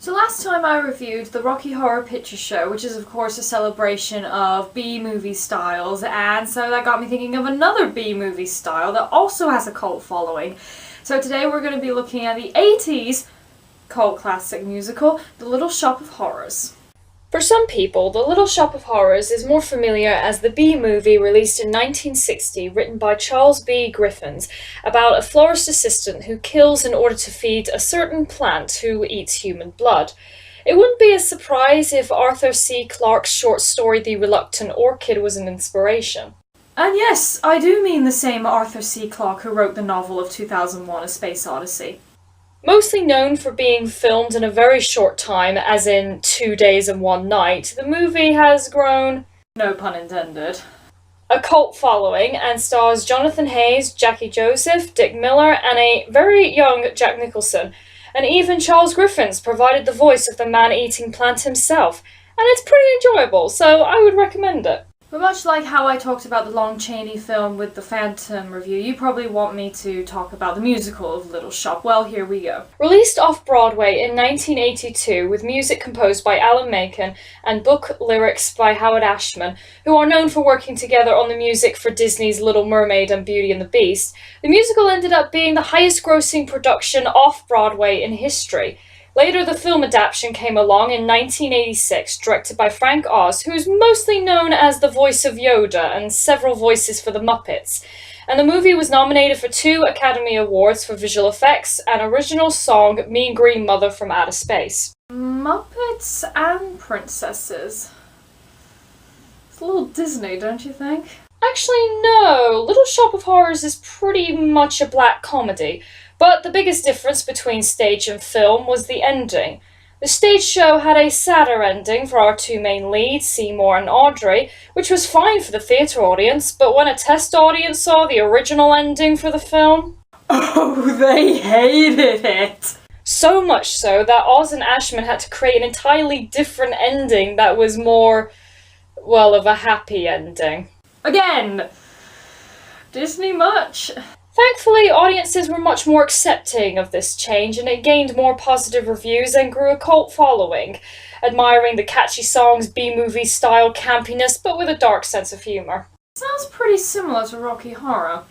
So last time I reviewed the Rocky Horror Picture Show, which is of course a celebration of B-movie styles, and so that got me thinking of another B-movie style that also has a cult following. So today we're going to be looking at the 80s cult classic musical, The Little Shop of Horrors. For some people, The Little Shop of Horrors is more familiar as the B-movie released in 1960, written by Charles B. Griffiths, about a florist assistant who kills in order to feed a certain plant who eats human blood. It wouldn't be a surprise if Arthur C. Clarke's short story The Reluctant Orchid was an inspiration. And yes, I do mean the same Arthur C. Clarke who wrote the novel of 2001: A Space Odyssey. Mostly known for being filmed in a very short time, as in 2 days and 1 night, the movie has grown, no pun intended, a cult following and stars Jonathan Hayes, Jackie Joseph, Dick Miller, and a very young Jack Nicholson. And even Charles Griffiths provided the voice of the man-eating plant himself, and it's pretty enjoyable, so I would recommend it. But much like how I talked about the Lon Chaney film with the Phantom review, you probably want me to talk about the musical of Little Shop. Well, here we go. Released off-Broadway in 1982 with music composed by Alan Menken and book lyrics by Howard Ashman, who are known for working together on the music for Disney's Little Mermaid and Beauty and the Beast, the musical ended up being the highest-grossing production off-Broadway in history. Later, the film adaptation came along in 1986, directed by Frank Oz, who's mostly known as the voice of Yoda and several voices for the Muppets. And the movie was nominated for 2 Academy Awards for visual effects and original song Mean Green Mother from Outer Space. Muppets and princesses. It's a little Disney, don't you think? Actually, no. Little Shop of Horrors is pretty much a black comedy. But the biggest difference between stage and film was the ending. The stage show had a sadder ending for our 2 main leads, Seymour and Audrey, which was fine for the theatre audience, but when a test audience saw the original ending for the film... oh, they hated it! So much so that Oz and Ashman had to create an entirely different ending that was more, well, of a happy ending. Again! Disney much? Thankfully, audiences were much more accepting of this change, and it gained more positive reviews and grew a cult following, admiring the catchy songs, B-movie style campiness, but with a dark sense of humour. Sounds pretty similar to Rocky Horror.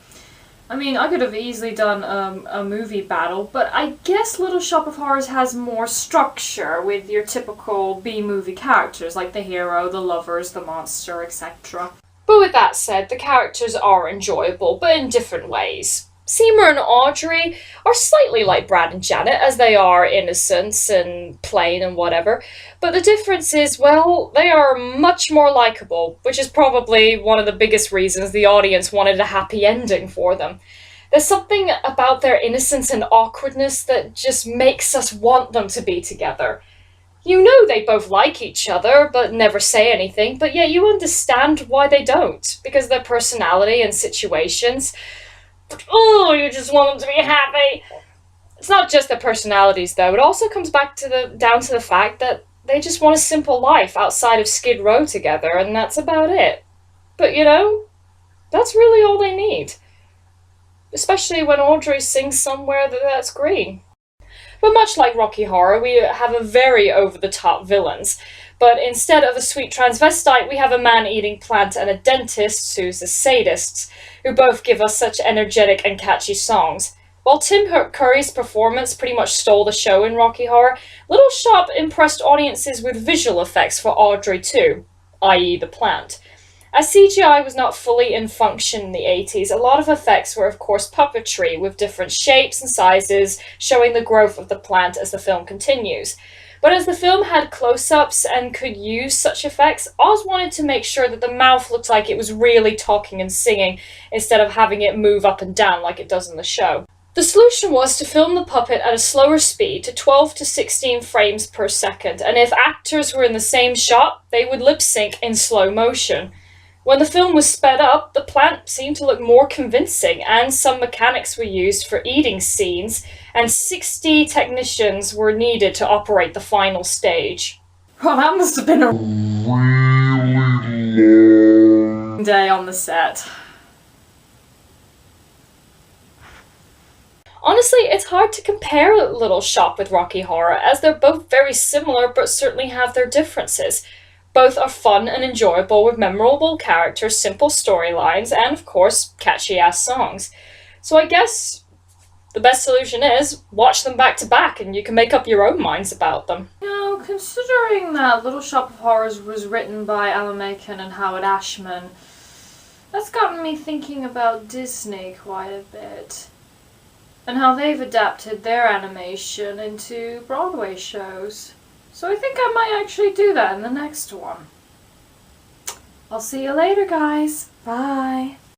I mean, I could have easily done a movie battle, but I guess Little Shop of Horrors has more structure with your typical B-movie characters, like the hero, the lovers, the monster, etc. But with that said, the characters are enjoyable, but in different ways. Seymour and Audrey are slightly like Brad and Janet, as they are innocent and plain and whatever, but the difference is, well, they are much more likeable, which is probably one of the biggest reasons the audience wanted a happy ending for them. There's something about their innocence and awkwardness that just makes us want them to be together. You know they both like each other, but never say anything, but yet you understand why they don't, because of their personality and situations. But, oh, you just want them to be happy. It's not just their personalities, though. It also comes back down to the fact that they just want a simple life outside of Skid Row together, and that's about it. But, you know, that's really all they need. Especially when Audrey sings somewhere that's green. But much like Rocky Horror, we have a very over-the-top villains. But instead of a sweet transvestite, we have a man-eating plant and a dentist who's a sadist, who both give us such energetic and catchy songs. While Tim Curry's performance pretty much stole the show in Rocky Horror, Little Shop impressed audiences with visual effects for Audrey too, i.e. the plant. As CGI was not fully in function in the 80s, a lot of effects were of course puppetry, with different shapes and sizes showing the growth of the plant as the film continues. But as the film had close-ups and could use such effects, Oz wanted to make sure that the mouth looked like it was really talking and singing, instead of having it move up and down like it does in the show. The solution was to film the puppet at a slower speed, to 12 to 16 frames per second, and if actors were in the same shot, they would lip-sync in slow motion. When the film was sped up, the plant seemed to look more convincing, and some mechanics were used for eating scenes, and 60 technicians were needed to operate the final stage. Well, that must have been a really long day on the set. Honestly, it's hard to compare Little Shop with Rocky Horror, as they're both very similar but certainly have their differences. Both are fun and enjoyable with memorable characters, simple storylines, and of course, catchy ass songs. So I guess the best solution is watch them back to back and you can make up your own minds about them. Considering that Little Shop of Horrors was written by Alan Menken and Howard Ashman, that's gotten me thinking about Disney quite a bit. And how they've adapted their animation into Broadway shows. So I think I might actually do that in the next one. I'll see you later, guys. Bye.